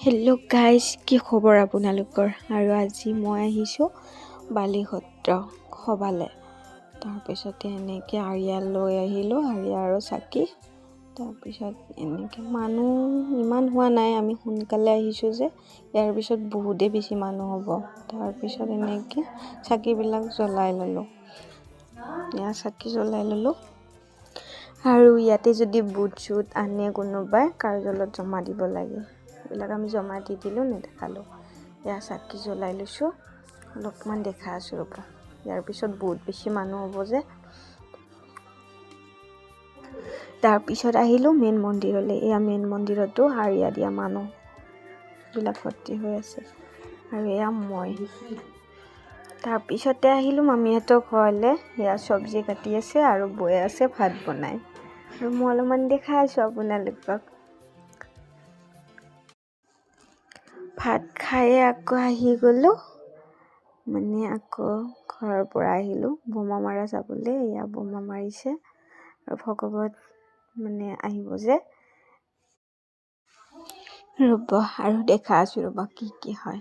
Hello' guys, কি খবৰ আপোনালোকৰ? আৰু আজি মই আহিছোঁ বালিসত্ৰ সভালে। তাৰপিছতে এনেকৈ আৰিয়া লৈ আহিলোঁ, আৰিয়া আৰু চাকি। তাৰপিছত এনেকৈ মানুহ ইমান হোৱা নাই, আমি সোনকালে আহিছোঁ যে, ইয়াৰ পিছত বহুতেই বেছি মানুহ হ'ব। তাৰপিছত এনেকৈ চাকিবিলাক জ্বলাই ল'লোঁ। চাকি জ্বলাই ল'লোঁ। আৰু ইয়াতে যদি বুট চুট আনে কোনোবাই, কাৰ্জলত জমা দিব লাগে। এইবিলাক আমি জমা দি দিলোঁ, নেদেখালোঁ। ইয়াৰ চাকি জ্বলাই লৈছোঁ, অলপমান দেখা আছোঁ ৰ'ব। ইয়াৰ পিছত বহুত বেছি মানুহ হ'ব যে। তাৰপিছত আহিলোঁ মেইন মন্দিৰলৈ। এয়া মেইন মন্দিৰতো আৰিয়া দিয়া মানুহবিলাক ভৰ্তি হৈ আছে। আৰু এয়া মই। তাৰপিছতে আহিলোঁ মামীহঁতৰ ঘৰলৈ। এয়া চব্জি কাটি আছে আৰু বৈ আছে ভাত বনাই। আৰু মই অলপমান দেখাই আছোঁ আপোনালোকক। ভাত খাই আকৌ আহি গ'লোঁ, আকৌ ঘৰৰ পৰা আহিলোঁ বোমা মাৰা চাবলৈ। এয়া বোমা মাৰিছে আৰু ভগৱত আহিব যে, ৰ'ব আৰু দেখা আছোঁ ৰ'ব কি হয়।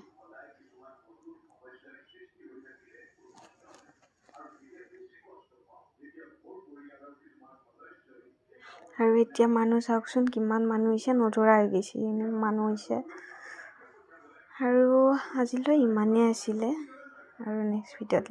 আৰু এতিয়া মানুহ চাওকচোন, কিমান মানুহ হৈছে, নধৰা হৈ গৈছে, মানুহ হৈছে। আৰু আজিলৈ ইমানেই আছিলে, আৰু নেক্সট ভিডিঅ'ত